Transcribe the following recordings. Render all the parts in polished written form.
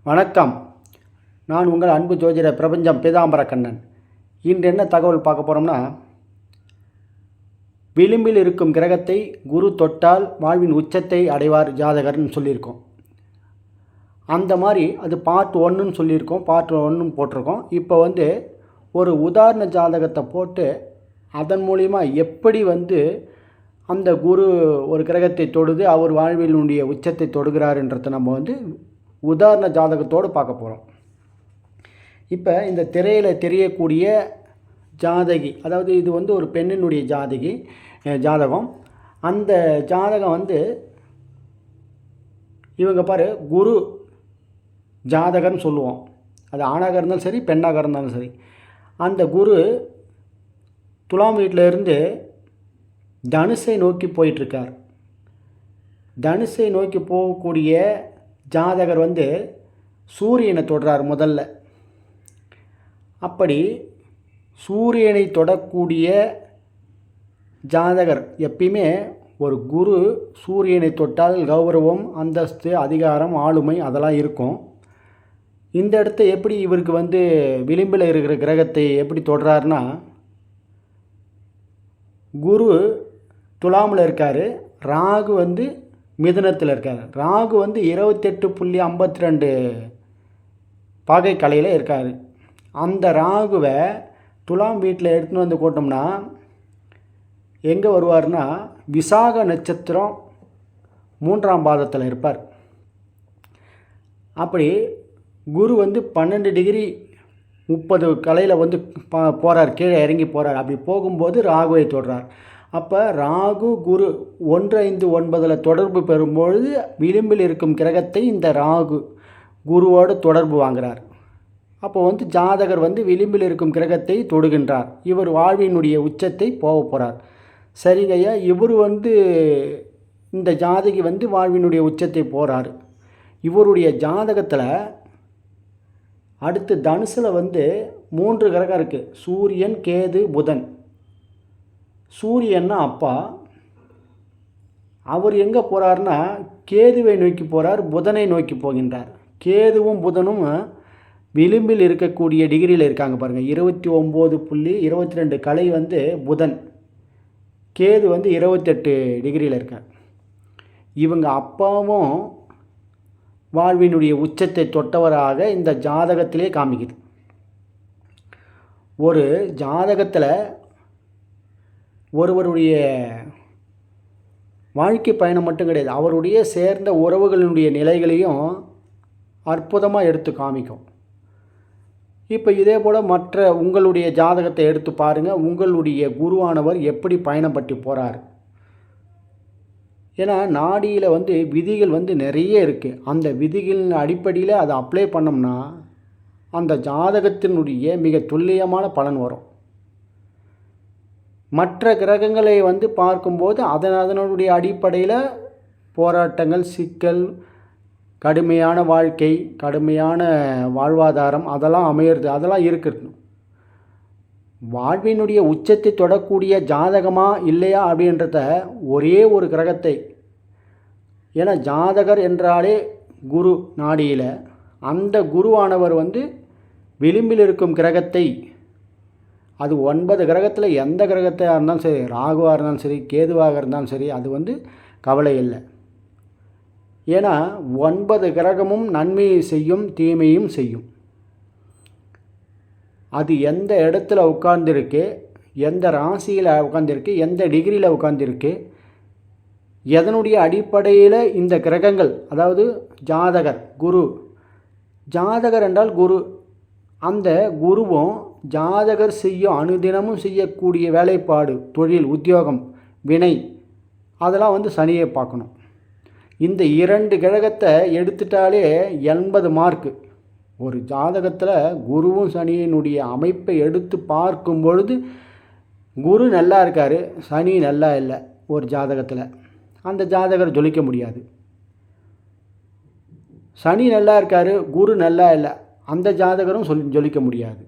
வணக்கம். நான் உங்கள் அன்பு ஜோதிடர் பிரபஞ்சம் பீதாம்பர கண்ணன். இன்று என்ன தகவல் பார்க்க போகிறோம்னா, விளிம்பில் இருக்கும் கிரகத்தை குரு தொட்டால் வாழ்வின் உச்சத்தை அடைவார் ஜாதகர்னு சொல்லியிருக்கோம். அந்த மாதிரி அது பார்ட் 1ன்னு சொல்லியிருக்கோம், பார்ட் 1 போட்டிருக்கோம். இப்போ ஒரு உதாரண ஜாதகத்தை போட்டு அதன் மூலிமா எப்படி அந்த குரு ஒரு கிரகத்தை தொடுது, அவர் வாழ்வினுடைய உச்சத்தை தொடுகிறாருன்றதை நம்ம உதாரண ஜாதகத்தோடு பார்க்க போகிறோம். இப்போ இந்த திரையில் தெரியக்கூடிய ஜாதகி, அதாவது இது ஒரு பெண்ணினுடைய ஜாதகம். அந்த ஜாதகம் இவங்க பாரு குரு ஜாதகர்னு சொல்லுவோம். அது ஆணாக இருந்தாலும் சரி, பெண்ணாக இருந்தாலும் சரி. அந்த குரு துலாம் வீட்டில் இருந்து தனுசை நோக்கி போயிட்டுருக்கார். தனுசை நோக்கி போகக்கூடிய ஜாதகர் சூரியனை தொடுறார் முதல்ல. அப்படி சூரியனை தொடக்கூடிய ஜாதகர் எப்பயுமே ஒரு குரு சூரியனை தொட்டால் கௌரவம், அந்தஸ்து, அதிகாரம், ஆளுமை அதெல்லாம் இருக்கும். இந்த இடத்த எப்படி இவருக்கு விளிம்பில் இருக்கிற கிரகத்தை எப்படி தொடுறாருன்னா, குரு துலாமில் இருக்கார், ராகு மிதுனத்தில் இருக்கார். ராகு 28.52 பாகை கலையில் இருக்கார். அந்த ராகுவை துலாம் வீட்டில் எடுத்துன்னு கூட்டோம்னா எங்கே வருவார்னா, விசாக நட்சத்திரம் 3ஆம் பாதத்தில் இருப்பார். அப்படி குரு 12 டிகிரி 30 கலையில் போகிறார், கீழே இறங்கி போகிறார். அப்படி போகும்போது ராகுவை தொடுறார். அப்போ ராகு குரு 1-5-9 தொடர்பு பெறும்பொழுது விளிம்பில் இருக்கும் கிரகத்தை இந்த ராகு குருவோடு தொடர்பு வாங்குகிறார். அப்போ ஜாதகர் விளிம்பில் இருக்கும் கிரகத்தை தொடுகின்றார். இவர் வாழ்வினுடைய உச்சத்தை போகிறார். சரிங்கய்யா, இவர் இந்த ஜாதகி வாழ்வினுடைய உச்சத்தை போகிறார். இவருடைய ஜாதகத்தில் அடுத்து தனுசில் 3 கிரகம் இருக்குது. சூரியன், கேது, புதன். சூரியன்னா அப்பா, அவர் எங்கே போகிறார்னா கேதுவை நோக்கி போகிறார், புதனை நோக்கி போகின்றார். கேதுவும் புதனும் விளிம்பில் இருக்கக்கூடிய டிகிரியில் இருக்காங்க பாருங்கள். 29.22 கலை புதன், கேது 28 டிகிரியில் இருக்கார். இவங்க அப்பாவும் வாழ்வினுடைய உச்சத்தை தொட்டவராக இந்த ஜாதகத்திலே காமிக்குது. ஒரு ஜாதகத்தில் ஒருவருடைய வாழ்க்கை பயணம் மட்டும் கிடையாது, அவருடைய சேர்ந்த உறவுகளினுடைய நிலைகளையும் அற்புதமாக எடுத்து காமிக்கும். இப்போ இதே போல் மற்ற உங்களுடைய ஜாதகத்தை எடுத்து பாருங்கள், உங்களுடைய குருவானவர் எப்படி பயணப்பட்டு போகிறார். ஏன்னா நாடியில் விதிகள் நிறைய இருக்குது. அந்த விதிகளின் அடிப்படையில் அதை அப்ளை பண்ணோம்னா அந்த ஜாதகத்தினுடைய மிக துல்லியமான பலன் வரும். மற்ற கிரகங்களை பார்க்கும்போது அதனுடைய அடிப்படையில் போராட்டங்கள், சிக்கல், கடுமையான வாழ்க்கை, கடுமையான வாழ்வாதாரம் அதெல்லாம் அமையிறது, அதெல்லாம் இருக்குது. வாழ்வினுடைய உச்சத்தை தொடக்கூடிய ஜாதகமா இல்லையா அப்படின்றத ஒரே ஒரு கிரகத்தை, ஏன்னா ஜாதகர் என்றாலே குரு நாடியில், அந்த குருவானவர் விளிம்பில் இருக்கும் கிரகத்தை, அது 9 கிரகத்தில் எந்த கிரகத்தையாக இருந்தாலும் சரி, ராகுவாக இருந்தாலும் சரி, கேதுவாக இருந்தாலும் சரி, அது கவலை இல்லை. ஏன்னா 9 கிரகமும் நன்மையை செய்யும், தீமையும் செய்யும். அது எந்த இடத்துல உட்கார்ந்துருக்கு, எந்த ராசியில் உட்கார்ந்துருக்கு, எந்த டிகிரியில் உட்கார்ந்துருக்கு, எதனுடைய அடிப்படையில் இந்த கிரகங்கள், அதாவது ஜாதகர் குரு, ஜாதகர் என்றால் குரு, அந்த குருவும் ஜாதகர் செய்யும் அனுதினமும் செய்யக்கூடிய வேலைப்பாடு, தொழில், உத்தியோகம், வினை அதெல்லாம் சனியை பார்க்கணும். இந்த 2 கிரகத்தை எடுத்துட்டாலே 80 மார்க்கு. ஒரு ஜாதகத்தில் குருவும் சனியினுடைய அமைப்பை எடுத்து பார்க்கும் பொழுது குரு நல்லா இருக்கார், சனி நல்லா இல்லை ஒரு ஜாதகத்தில், அந்த ஜாதகர் ஜொலிக்க முடியாது. சனி நல்லா இருக்கார், குரு நல்லா இல்லை, அந்த ஜாதகரும் ஜொலிக்க முடியாது.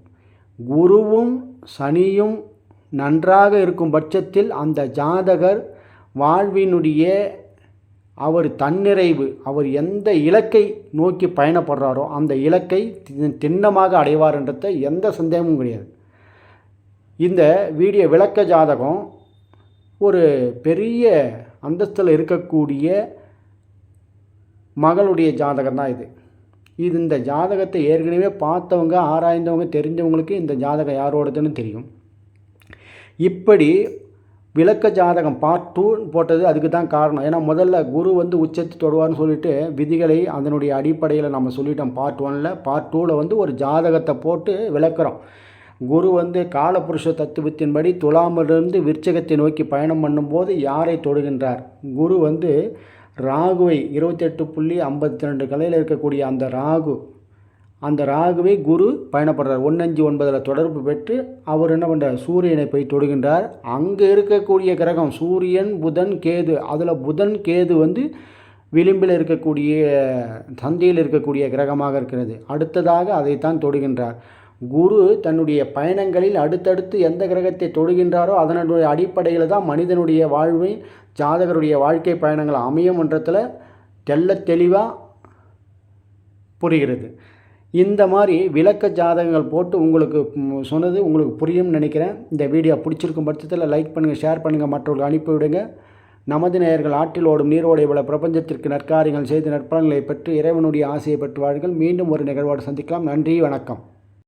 குருவும் சனியும் நன்றாக இருக்கும் பட்சத்தில் அந்த ஜாதகர் வாழ்வினுடைய அவர் தன்னிறைவு, அவர் எந்த இலக்கை நோக்கி பயணப்படுறாரோ அந்த இலக்கை திண்ணமாக அடைவார்ன்றத எந்த சந்தேகமும் கிடையாது. இந்த வீடியோ விளக்க ஜாதகம் ஒரு பெரிய அந்தஸ்தில் இருக்கக்கூடிய மகளுடைய ஜாதகம் தான் இது. இந்த ஜாதகத்தை ஏற்கனவே பார்த்தவங்க, ஆராய்ந்தவங்க, தெரிஞ்சவங்களுக்கு இந்த ஜாதகம் யாரோடதுன்னு தெரியும். இப்படி விளக்க ஜாதகம் பார்ட் 2 போட்டது அதுக்கு தான் காரணம். ஏன்னா முதல்ல குரு உச்சத்தை தொடுவார்னு சொல்லிட்டு விதிகளை அதனுடைய அடிப்படையில் நம்ம சொல்லிட்டோம் பார்ட் 1ல். பார்ட் 2ல் ஒரு ஜாதகத்தை போட்டு விளக்குறோம். குரு காலபுருஷ தத்துவத்தின்படி துலாமிலிருந்து விருச்சகத்தை நோக்கி பயணம் பண்ணும்போது யாரை தொடுகின்றார்? குரு ராகுவை 28.52 கலையில் இருக்கக்கூடிய அந்த ராகுவை குரு பயணப்படுறார். 159 தொடர்பு பெற்று அவர் என்ன பண்ணுறார்? சூரியனை போய் தொடுகின்றார். அங்கே இருக்கக்கூடிய கிரகம் சூரியன், புதன், கேது. அதில் புதன், கேது விளிம்பில் இருக்கக்கூடிய சந்தையில் இருக்கக்கூடிய கிரகமாக இருக்கிறது. அடுத்ததாக அதைத்தான் தொடுகின்றார். குரு தன்னுடைய பயணங்களில் அடுத்தடுத்து எந்த கிரகத்தை தொடுகின்றாரோ அதனுடைய அடிப்படையில் தான் மனிதனுடைய வாழ்வை, ஜாதகருடைய வாழ்க்கை பயணங்கள் அமையும்ன்றத்தில் தெளிவாக புரிகிறது. இந்த மாதிரி விளக்க ஜாதகங்கள் போட்டு உங்களுக்கு சொன்னது உங்களுக்கு புரியும்னு நினைக்கிறேன். இந்த வீடியோ பிடிச்சிருக்கும் பட்சத்தில் லைக் பண்ணுங்கள், ஷேர் பண்ணுங்கள், மற்றவர்கள் அனுப்பிவிடுங்க. நமது நேயர்கள் ஆற்றில் ஓடும் நீரோடை போல பிரபஞ்சத்திற்கு நற்காரியங்கள் செய்து நற்பலன்களை பெற்று இறைவனுடைய ஆசையை பெற்று வாழ்கள். மீண்டும் ஒரு நிகழ்வோடு சந்திக்கலாம். நன்றி, வணக்கம்.